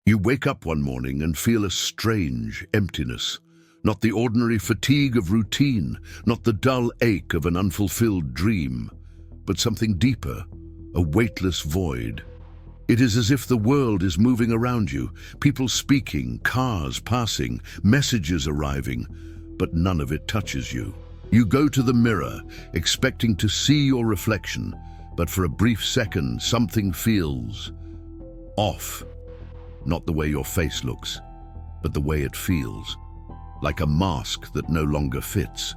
You wake up one morning and feel a strange emptiness. Not the ordinary fatigue of routine, not the dull ache of an unfulfilled dream, but something deeper, a weightless void. It is as if the world is moving around you, people speaking, cars passing, messages arriving, but none of it touches you. You go to the mirror, expecting to see your reflection, but for a brief second, something feels off. Not the way your face looks, but the way it feels, like a mask that no longer fits.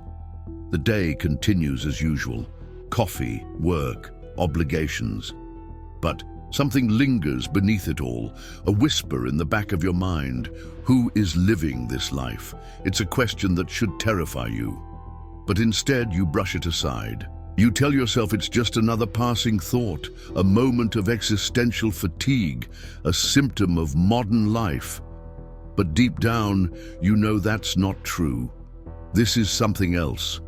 The day continues as usual, coffee, work, obligations. But something lingers beneath it all, a whisper in the back of your mind. Who is living this life? It's a question that should terrify you. But instead you brush it aside. You tell yourself it's just another passing thought, a moment of existential fatigue, a symptom of modern life. But deep down, you know that's not true. This is something else.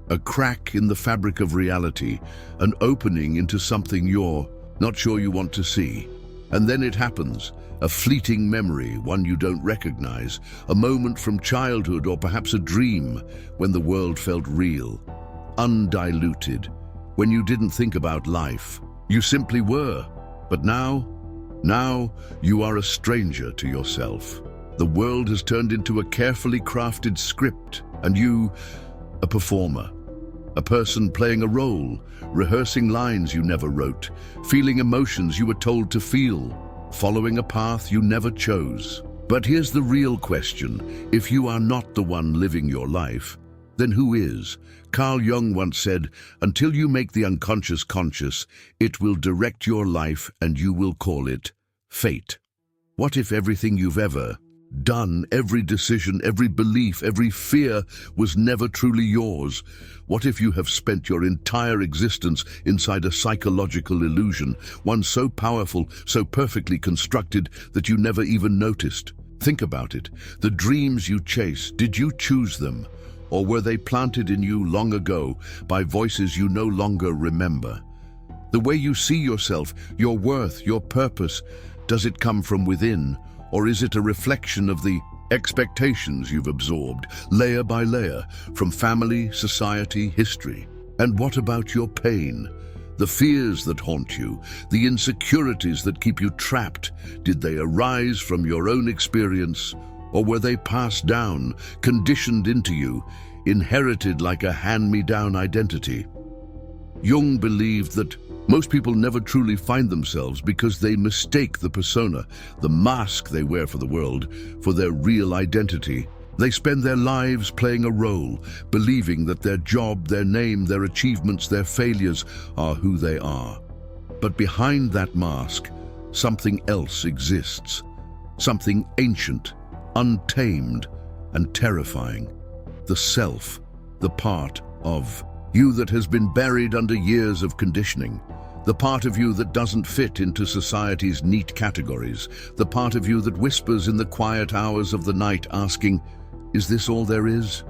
A crack in the fabric of reality, an opening into something you're not sure you want to see. And then it happens, a fleeting memory, one you don't recognize, a moment from childhood or perhaps a dream when the world felt real, undiluted, when you didn't think about life. You simply were. But now you are a stranger to yourself. The world has turned into a carefully crafted script, and you, a performer. A person playing a role, rehearsing lines you never wrote, feeling emotions you were told to feel, following a path you never chose. But here's the real question. If you are not the one living your life, then who is? Carl Jung once said, "Until you make the unconscious conscious, it will direct your life and you will call it fate." What if everything you've ever done, every decision, every belief, every fear was never truly yours? What if you have spent your entire existence inside a psychological illusion, one so powerful, so perfectly constructed that you never even noticed? Think about it. The dreams you chase, did you choose them? Or were they planted in you long ago by voices you no longer remember? The way you see yourself, your worth, your purpose, does it come from within? Or is it a reflection of the expectations you've absorbed, layer by layer, from family, society, history? And what about your pain? The fears that haunt you, the insecurities that keep you trapped, did they arise from your own experience? Or were they passed down, conditioned into you, inherited like a hand-me-down identity? Jung believed that most people never truly find themselves because they mistake the persona, the mask they wear for the world, for their real identity. They spend their lives playing a role, believing that their job, their name, their achievements, their failures are who they are. But behind that mask, something else exists. Something ancient, untamed, and terrifying. The self, the part of you that has been buried under years of conditioning. The part of you that doesn't fit into society's neat categories. The part of you that whispers in the quiet hours of the night asking, "Is this all there is?"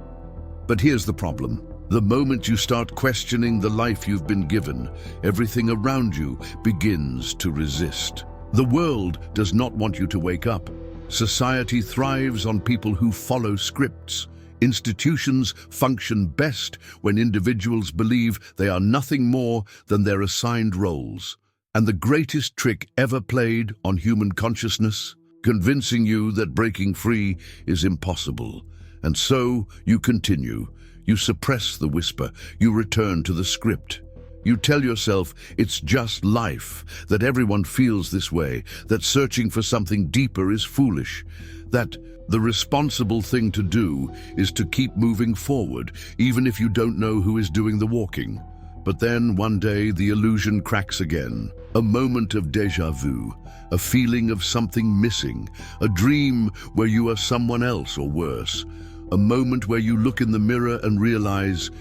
But here's the problem. The moment you start questioning the life you've been given, everything around you begins to resist. The world does not want you to wake up. Society thrives on people who follow scripts. Institutions function best when individuals believe they are nothing more than their assigned roles. And the greatest trick ever played on human consciousness? Convincing you that breaking free is impossible. And so you continue. You suppress the whisper. You return to the script. You tell yourself it's just life, that everyone feels this way, that searching for something deeper is foolish, that the responsible thing to do is to keep moving forward, even if you don't know who is doing the walking. But then one day the illusion cracks again. A moment of déjà vu, a feeling of something missing, a dream where you are someone else or worse, a moment where you look in the mirror and realize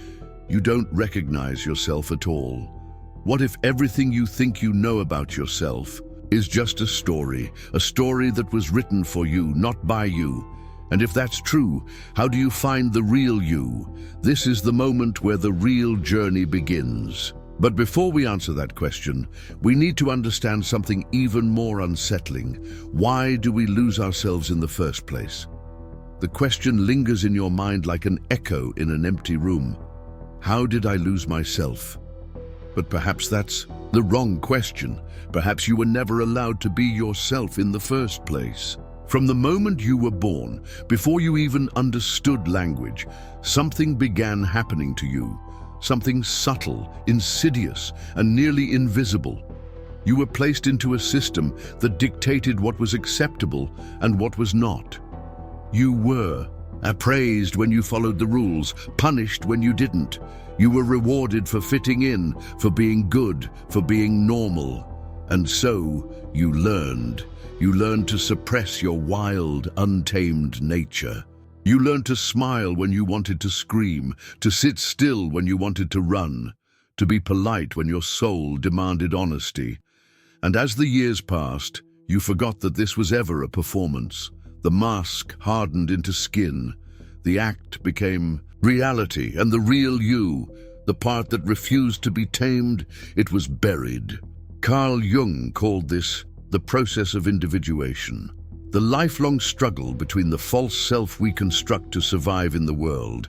you don't recognize yourself at all. What if everything you think you know about yourself is just a story that was written for you, not by you? And if that's true, how do you find the real you? This is the moment where the real journey begins. But before we answer that question, we need to understand something even more unsettling. Why do we lose ourselves in the first place? The question lingers in your mind like an echo in an empty room. How did I lose myself? But perhaps that's the wrong question. Perhaps you were never allowed to be yourself in the first place. From the moment you were born, before you even understood language, something began happening to you. Something subtle, insidious, and nearly invisible. You were placed into a system that dictated what was acceptable and what was not. You were appraised when you followed the rules, punished when you didn't. You were rewarded for fitting in, for being good, for being normal. And so you learned. You learned to suppress your wild, untamed nature. You learned to smile when you wanted to scream, to sit still when you wanted to run, to be polite when your soul demanded honesty. And as the years passed, you forgot that this was ever a performance. The mask hardened into skin. The act became reality, and the real you, the part that refused to be tamed, it was buried. Carl Jung called this the process of individuation. The lifelong struggle between the false self we construct to survive in the world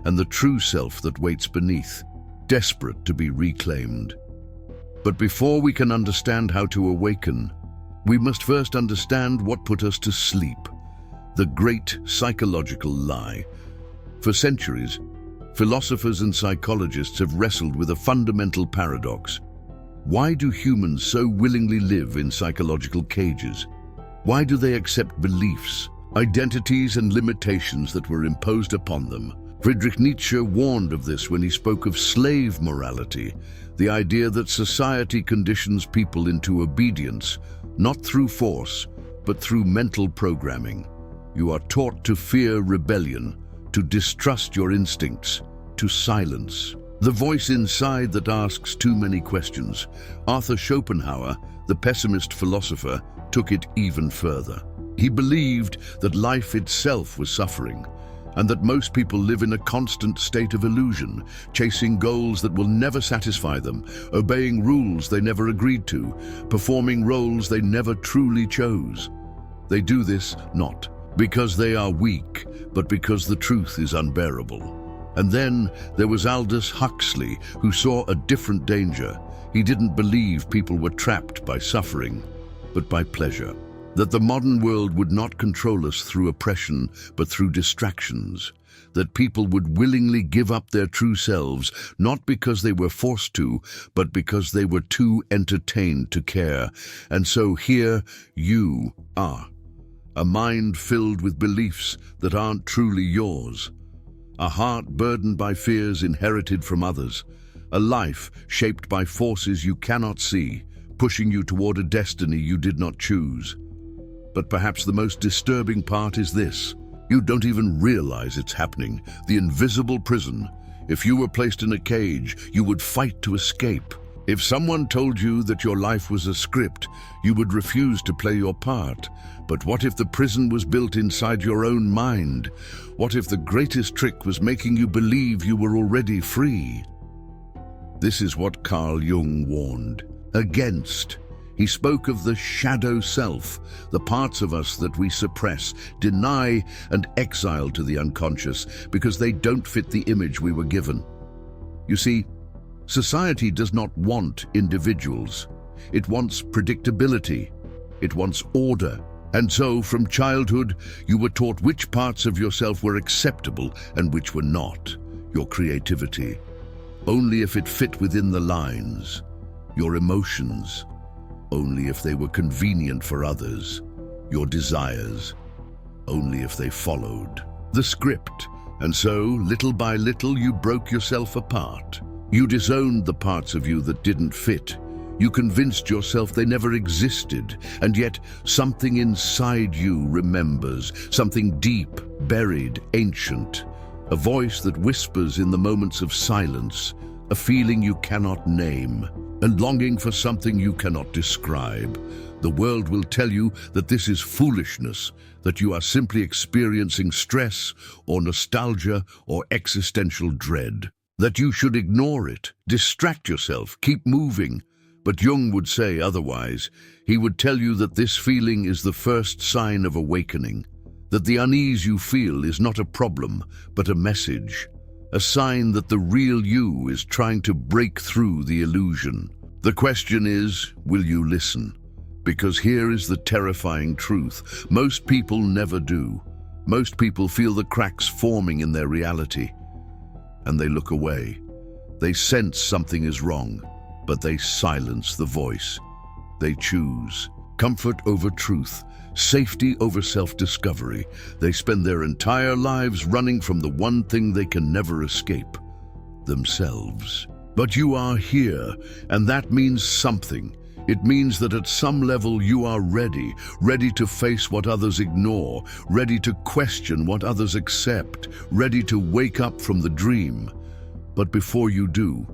and the true self that waits beneath, desperate to be reclaimed. But before we can understand how to awaken, we must first understand what put us to sleep, the great psychological lie. For centuries, philosophers and psychologists have wrestled with a fundamental paradox. Why do humans so willingly live in psychological cages? Why do they accept beliefs, identities, and limitations that were imposed upon them? Friedrich Nietzsche warned of this when he spoke of slave morality, the idea that society conditions people into obedience, not through force, but through mental programming. You are taught to fear rebellion, to distrust your instincts, to silence the voice inside that asks too many questions. Arthur Schopenhauer, the pessimist philosopher, took it even further. He believed that life itself was suffering, and that most people live in a constant state of illusion, chasing goals that will never satisfy them, obeying rules they never agreed to, performing roles they never truly chose. They do this not because they are weak, but because the truth is unbearable. And then there was Aldous Huxley, who saw a different danger. He didn't believe people were trapped by suffering, but by pleasure. That the modern world would not control us through oppression, but through distractions. That people would willingly give up their true selves, not because they were forced to, but because they were too entertained to care. And so here you are. A mind filled with beliefs that aren't truly yours. A heart burdened by fears inherited from others. A life shaped by forces you cannot see, pushing you toward a destiny you did not choose. But perhaps the most disturbing part is this. You don't even realize it's happening. The invisible prison. If you were placed in a cage, you would fight to escape. If someone told you that your life was a script, you would refuse to play your part. But what if the prison was built inside your own mind? What if the greatest trick was making you believe you were already free? This is what Carl Jung warned against. He spoke of the shadow self, the parts of us that we suppress, deny, and exile to the unconscious because they don't fit the image we were given. You see, society does not want individuals. It wants predictability. It wants order. And so, from childhood, you were taught which parts of yourself were acceptable and which were not. Your creativity, only if it fit within the lines. Your emotions, only if they were convenient for others. Your desires, only if they followed the script. And so, little by little, you broke yourself apart. You disowned the parts of you that didn't fit. You convinced yourself they never existed, and yet something inside you remembers, something deep, buried, ancient, a voice that whispers in the moments of silence, a feeling you cannot name, a longing for something you cannot describe. The world will tell you that this is foolishness, that you are simply experiencing stress or nostalgia or existential dread. that you should ignore it, distract yourself, keep moving. But Jung would say otherwise. He would tell you that this feeling is the first sign of awakening, that the unease you feel is not a problem, but a message, a sign that the real you is trying to break through the illusion. The question is, will you listen? Because here is the terrifying truth. Most people never do. Most people feel the cracks forming in their reality, and they look away. They sense something is wrong, but they silence the voice. They choose comfort over truth, safety over self-discovery. They spend their entire lives running from the one thing they can never escape: themselves. But you are here, and that means something. It means that at some level you are ready to face what others ignore, ready to question what others accept, ready to wake up from the dream. But before you do,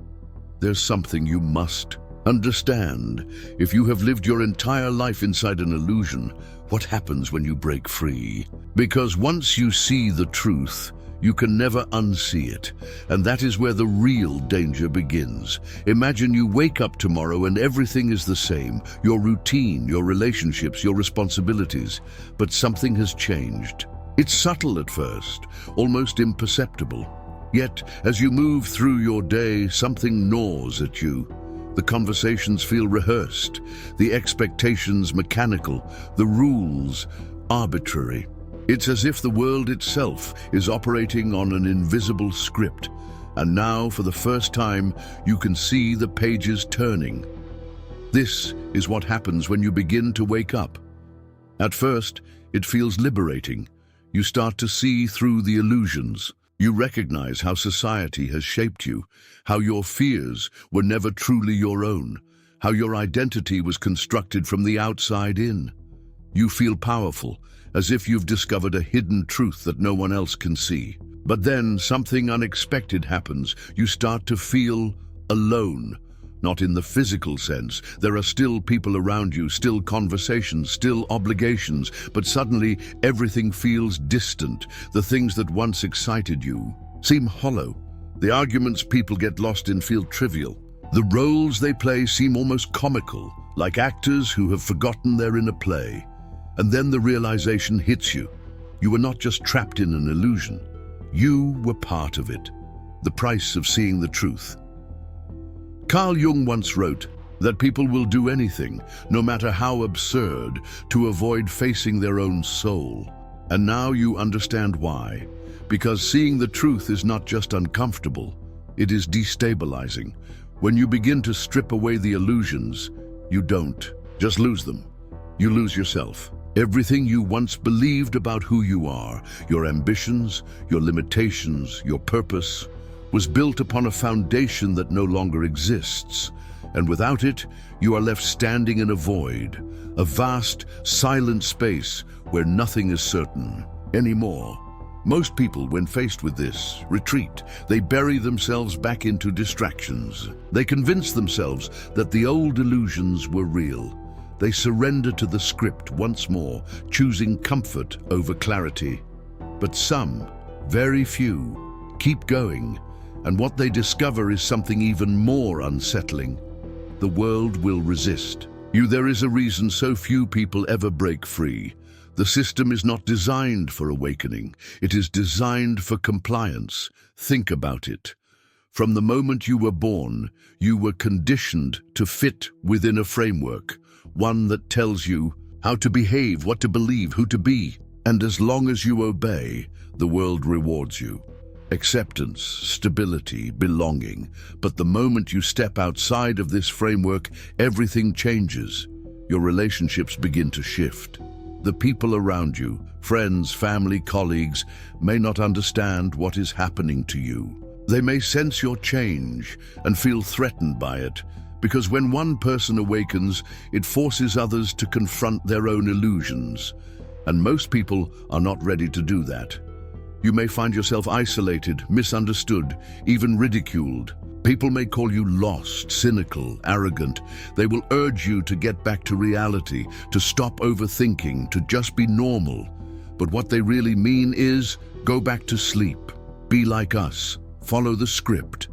there's something you must understand. If you have lived your entire life inside an illusion, what happens when you break free? Because once you see the truth, you can never unsee it, and that is where the real danger begins. Imagine you wake up tomorrow and everything is the same, your routine, your relationships, your responsibilities, but something has changed. It's subtle at first, almost imperceptible. Yet, as you move through your day, something gnaws at you. The conversations feel rehearsed, the expectations mechanical, the rules arbitrary. It's as if the world itself is operating on an invisible script, and now, for the first time, you can see the pages turning. This is what happens when you begin to wake up. At first, it feels liberating. You start to see through the illusions. You recognize how society has shaped you, how your fears were never truly your own, how your identity was constructed from the outside in. You feel powerful, as if you've discovered a hidden truth that no one else can see. But then something unexpected happens. You start to feel alone. Not in the physical sense. There are still people around you, still conversations, still obligations, but suddenly everything feels distant. The things that once excited you seem hollow. The arguments people get lost in feel trivial. The roles they play seem almost comical, like actors who have forgotten they're in a play. And then the realization hits you. You were not just trapped in an illusion. You were part of it. The price of seeing the truth. Carl Jung once wrote that people will do anything, no matter how absurd, to avoid facing their own soul. And now you understand why. Because seeing the truth is not just uncomfortable, it is destabilizing. When you begin to strip away the illusions, you don't just lose them. You lose yourself. Everything you once believed about who you are, your ambitions, your limitations, your purpose, was built upon a foundation that no longer exists. And without it, you are left standing in a void, a vast, silent space where nothing is certain anymore. Most people, when faced with this, retreat. They bury themselves back into distractions. They convince themselves that the old illusions were real. They surrender to the script once more, choosing comfort over clarity. But some, very few, keep going, and what they discover is something even more unsettling. The world will resist you. There is a reason so few people ever break free. The system is not designed for awakening. It is designed for compliance. Think about it. From the moment you were born, you were conditioned to fit within a framework, one that tells you how to behave, what to believe, who to be. And as long as you obey, the world rewards you. Acceptance, stability, belonging. But the moment you step outside of this framework, everything changes. Your relationships begin to shift. The people around you, friends, family, colleagues, may not understand what is happening to you. They may sense your change and feel threatened by it, because when one person awakens, it forces others to confront their own illusions. And most people are not ready to do that. You may find yourself isolated, misunderstood, even ridiculed. People may call you lost, cynical, arrogant. They will urge you to get back to reality, to stop overthinking, to just be normal. But what they really mean is, go back to sleep, be like us, follow the script.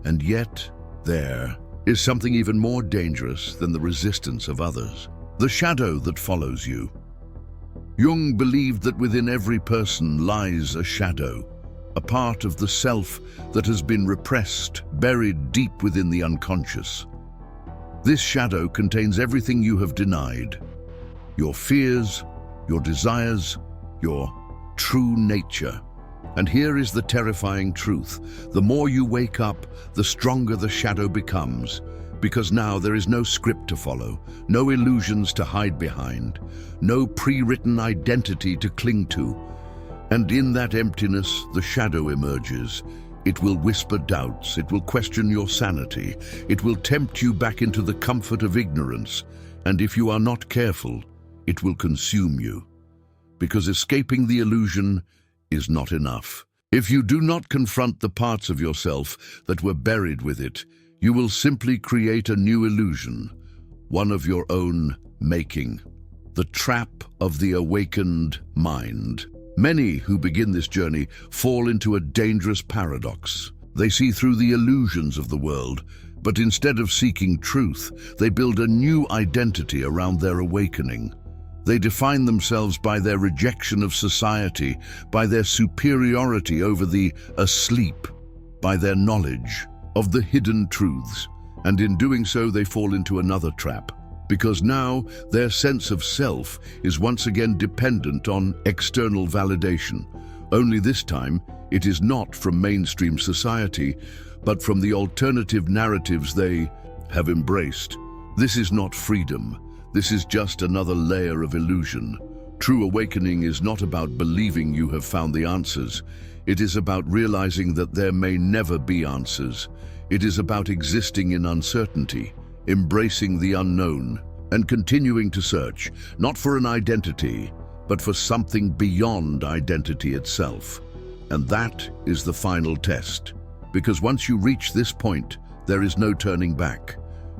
And yet, there is something even more dangerous than the resistance of others. The shadow that follows you. Jung believed that within every person lies a shadow, a part of the self that has been repressed, buried deep within the unconscious. This shadow contains everything you have denied: your fears, your desires, your true nature. And here is the terrifying truth. The more you wake up, the stronger the shadow becomes, because now there is no script to follow, no illusions to hide behind, no pre-written identity to cling to. And in that emptiness, the shadow emerges. It will whisper doubts, it will question your sanity, it will tempt you back into the comfort of ignorance, and if you are not careful, it will consume you. Because escaping the illusion is not enough. If you do not confront the parts of yourself that were buried with it, you will simply create a new illusion, one of your own making. The trap of the awakened mind. Many who begin this journey fall into a dangerous paradox. They see through the illusions of the world, but instead of seeking truth, they build a new identity around their awakening. They define themselves by their rejection of society, by their superiority over the asleep, by their knowledge of the hidden truths. And in doing so, they fall into another trap, because now their sense of self is once again dependent on external validation. Only this time, it is not from mainstream society, but from the alternative narratives they have embraced. This is not freedom. This is just another layer of illusion. True awakening is not about believing you have found the answers. It is about realizing that there may never be answers. It is about existing in uncertainty, embracing the unknown, and continuing to search, not for an identity, but for something beyond identity itself. And that is the final test. Because once you reach this point, there is no turning back.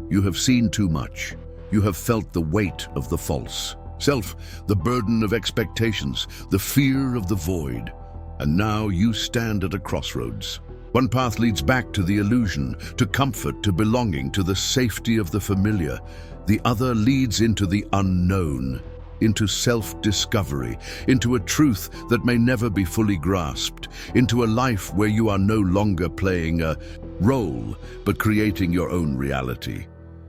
You have seen too much. You have felt the weight of the false self, the burden of expectations, the fear of the void. And now you stand at a crossroads. One path leads back to the illusion, to comfort, to belonging, to the safety of the familiar. The other leads into the unknown, into self-discovery, into a truth that may never be fully grasped, into a life where you are no longer playing a role, but creating your own reality.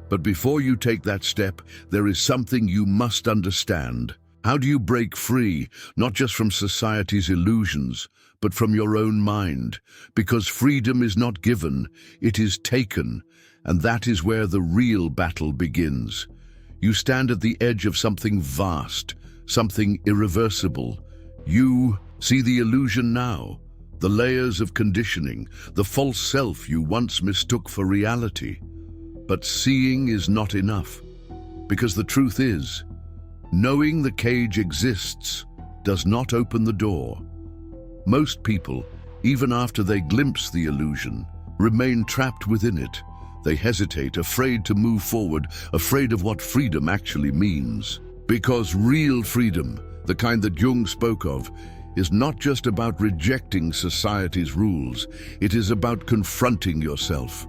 But before you take that step, there is something you must understand. How do you break free, not just from society's illusions, but from your own mind? Because freedom is not given, it is taken, and that is where the real battle begins. You stand at the edge of something vast, something irreversible. You see the illusion now, the layers of conditioning, the false self you once mistook for reality. But seeing is not enough, because the truth is, knowing the cage exists does not open the door. Most people, even after they glimpse the illusion, remain trapped within it. They hesitate, afraid to move forward, afraid of what freedom actually means. Because real freedom, the kind that Jung spoke of, is not just about rejecting society's rules. It is about confronting yourself.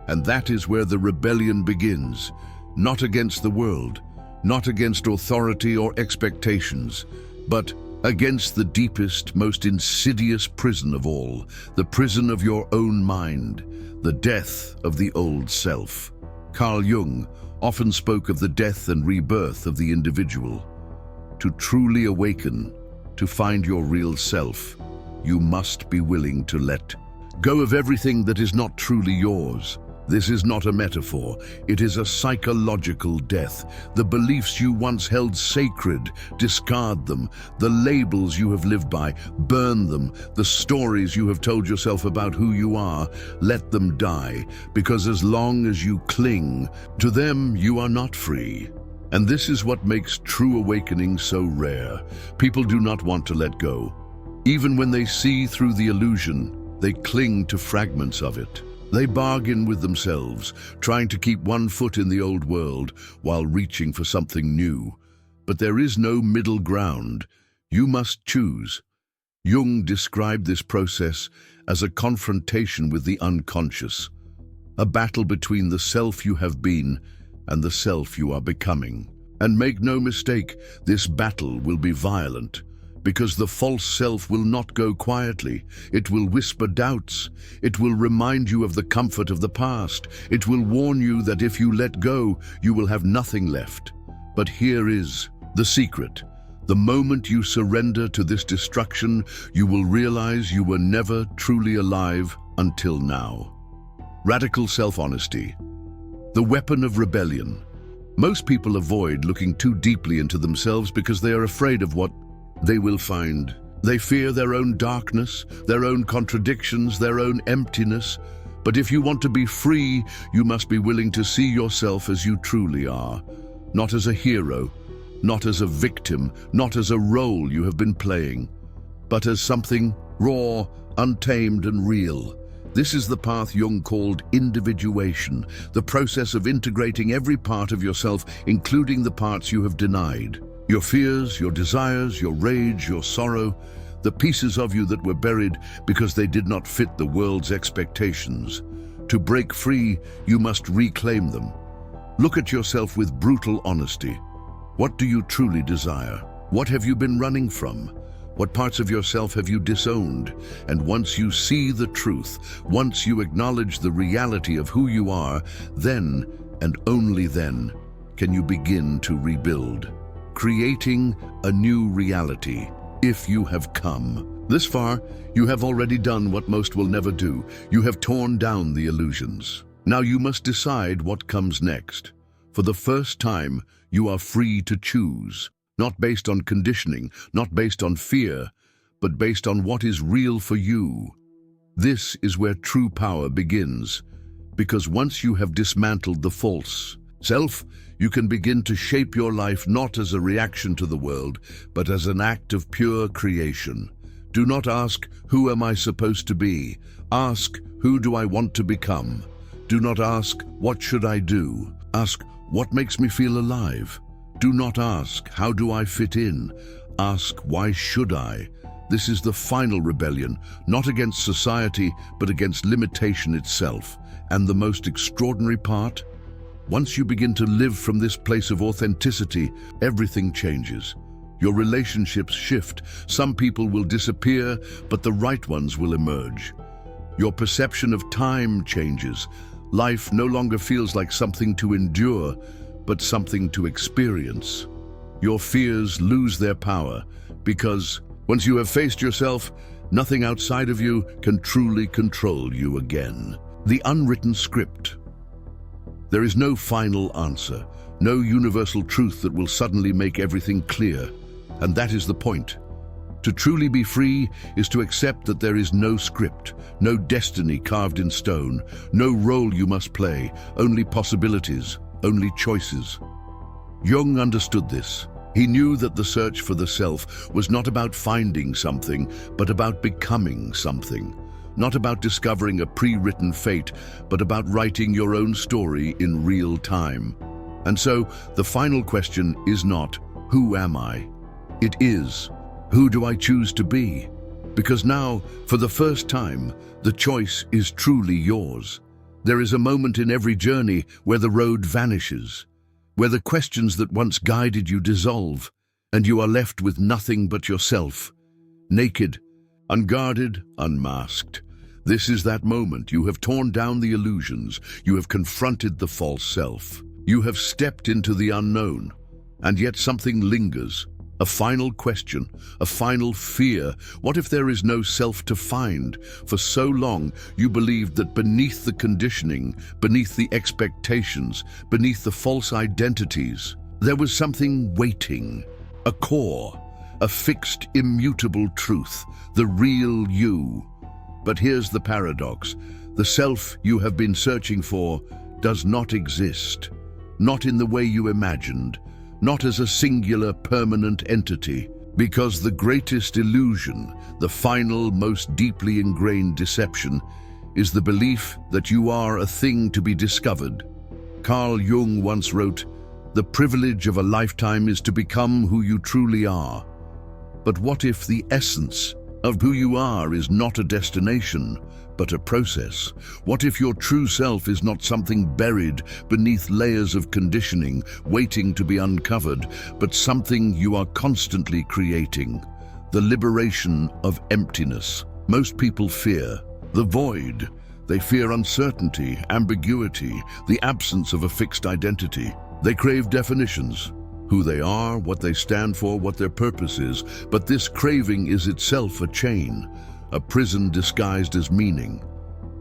And that is where the rebellion begins, not against the world, not against authority or expectations, but against the deepest, most insidious prison of all, the prison of your own mind, the death of the old self. Carl Jung often spoke of the death and rebirth of the individual. To truly awaken, to find your real self, you must be willing to let go of everything that is not truly yours. This is not a metaphor, it is a psychological death. The beliefs you once held sacred, discard them. The labels you have lived by, burn them. The stories you have told yourself about who you are, let them die. Because as long as you cling to them, you are not free. And this is what makes true awakening so rare. People do not want to let go. Even when they see through the illusion, they cling to fragments of it. They bargain with themselves, trying to keep one foot in the old world while reaching for something new. But there is no middle ground. You must choose. Jung described this process as a confrontation with the unconscious, a battle between the self you have been and the self you are becoming. And make no mistake, this battle will be violent, because the false self will not go quietly. It will whisper doubts. It will remind you of the comfort of the past. It will warn you that if you let go, you will have nothing left. But here is the secret. The moment you surrender to this destruction, you will realize you were never truly alive until now. Radical self-honesty, the weapon of rebellion. Most people avoid looking too deeply into themselves because they are afraid of what they will find. They fear their own darkness, their own contradictions, their own emptiness. But if you want to be free, you must be willing to see yourself as you truly are. Not as a hero, not as a victim, not as a role you have been playing, but as something raw, untamed, and real. This is the path Jung called individuation, the process of integrating every part of yourself, including the parts you have denied. Your fears, your desires, your rage, your sorrow, the pieces of you that were buried because they did not fit the world's expectations. To break free, you must reclaim them. Look at yourself with brutal honesty. What do you truly desire? What have you been running from? What parts of yourself have you disowned? And once you see the truth, once you acknowledge the reality of who you are, then, and only then, can you begin to rebuild, creating a new reality. If you have come this far, you have already done what most will never do. You have torn down the illusions. Now you must decide what comes next. For the first time, you are free to choose, not based on conditioning, not based on fear, but based on what is real for you. This is where true power begins, because once you have dismantled the false self, you can begin to shape your life not as a reaction to the world, but as an act of pure creation. Do not ask, who am I supposed to be? Ask, who do I want to become? Do not ask, what should I do? Ask, what makes me feel alive? Do not ask, how do I fit in? Ask, why should I? This is the final rebellion, not against society, but against limitation itself. And the most extraordinary part? Once you begin to live from this place of authenticity, everything changes. Your relationships shift. Some people will disappear, but the right ones will emerge. Your perception of time changes. Life no longer feels like something to endure, but something to experience. Your fears lose their power, because once you have faced yourself, nothing outside of you can truly control you again. The unwritten script. There is no final answer, no universal truth that will suddenly make everything clear. And that is the point. To truly be free is to accept that there is no script, no destiny carved in stone, no role you must play, only possibilities, only choices. Jung understood this. He knew that the search for the self was not about finding something, but about becoming something. Not about discovering a pre-written fate, but about writing your own story in real time. And so, the final question is not, who am I? It is, who do I choose to be? Because now, for the first time, the choice is truly yours. There is a moment in every journey where the road vanishes, where the questions that once guided you dissolve, and you are left with nothing but yourself, naked, unguarded, unmasked. This is that moment. You have torn down the illusions. You have confronted the false self. You have stepped into the unknown, and yet something lingers. A final question, a final fear. What if there is no self to find? For so long, you believed that beneath the conditioning, beneath the expectations, beneath the false identities, there was something waiting, a core, a fixed, immutable truth, the real you. But here's the paradox. The self you have been searching for does not exist, not in the way you imagined, not as a singular, permanent entity, because the greatest illusion, the final, most deeply ingrained deception, is the belief that you are a thing to be discovered. Carl Jung once wrote, "The privilege of a lifetime is to become who you truly are." But what if the essence of who you are is not a destination, but a process? What if your true self is not something buried beneath layers of conditioning, waiting to be uncovered, but something you are constantly creating? The liberation of emptiness. Most people fear the void. They fear uncertainty, ambiguity, the absence of a fixed identity. They crave definitions, who they are, what they stand for, what their purpose is. But this craving is itself a chain, a prison disguised as meaning.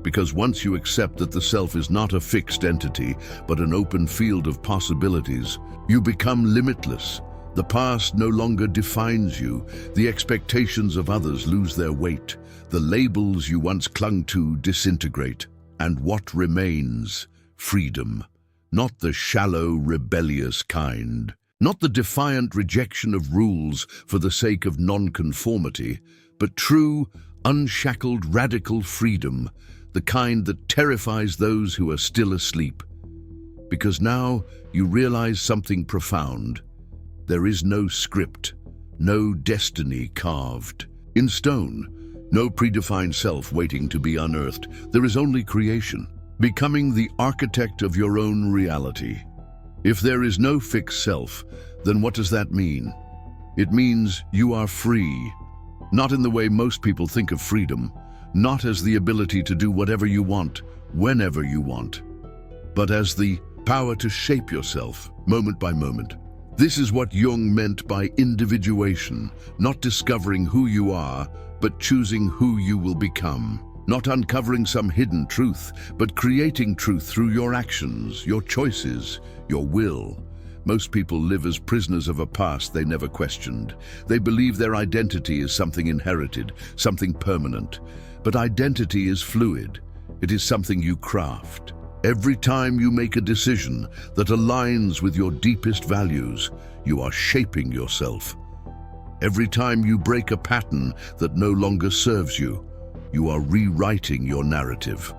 Because once you accept that the self is not a fixed entity, but an open field of possibilities, you become limitless. The past no longer defines you. The expectations of others lose their weight. The labels you once clung to disintegrate. And what remains? Freedom. Not the shallow, rebellious kind. Not the defiant rejection of rules for the sake of nonconformity, but true, unshackled, radical freedom, the kind that terrifies those who are still asleep. Because now you realize something profound. There is no script, no destiny carved in stone, no predefined self waiting to be unearthed. There is only creation, becoming the architect of your own reality. If there is no fixed self, then what does that mean? It means you are free. Not in the way most people think of freedom, not as the ability to do whatever you want, whenever you want, but as the power to shape yourself, moment by moment. This is what Jung meant by individuation, not discovering who you are, but choosing who you will become. Not uncovering some hidden truth, but creating truth through your actions, your choices, your will. Most people live as prisoners of a past they never questioned. They believe their identity is something inherited, something permanent. But identity is fluid. It is something you craft. Every time you make a decision that aligns with your deepest values, you are shaping yourself. Every time you break a pattern that no longer serves you, you are rewriting your narrative.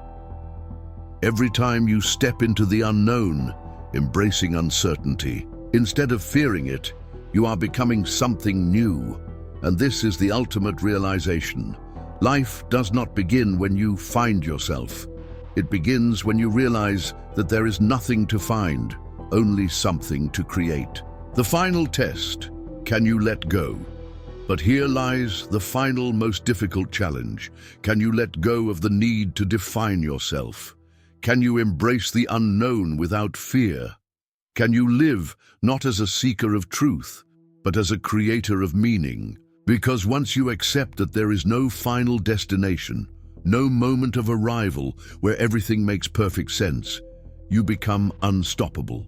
Every time you step into the unknown, embracing uncertainty, instead of fearing it, you are becoming something new. And this is the ultimate realization. Life does not begin when you find yourself. It begins when you realize that there is nothing to find, only something to create. The final test, can you let go? But here lies the final, most difficult challenge. Can you let go of the need to define yourself? Can you embrace the unknown without fear? Can you live not as a seeker of truth, but as a creator of meaning? Because once you accept that there is no final destination, no moment of arrival where everything makes perfect sense, you become unstoppable.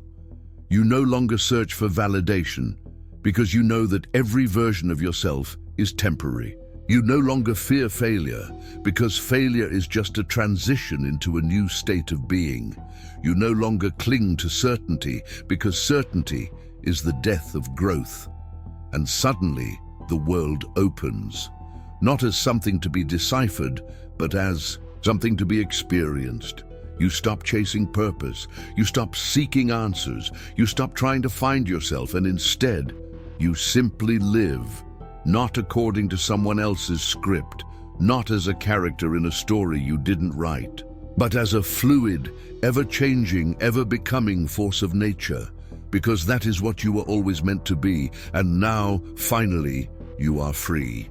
You no longer search for validation, because you know that every version of yourself is temporary. You no longer fear failure, because failure is just a transition into a new state of being. You no longer cling to certainty, because certainty is the death of growth. And suddenly, the world opens, not as something to be deciphered, but as something to be experienced. You stop chasing purpose, you stop seeking answers, you stop trying to find yourself, and instead, you simply live, not according to someone else's script, not as a character in a story you didn't write, but as a fluid, ever-changing, ever-becoming force of nature, because that is what you were always meant to be, and now, finally, you are free.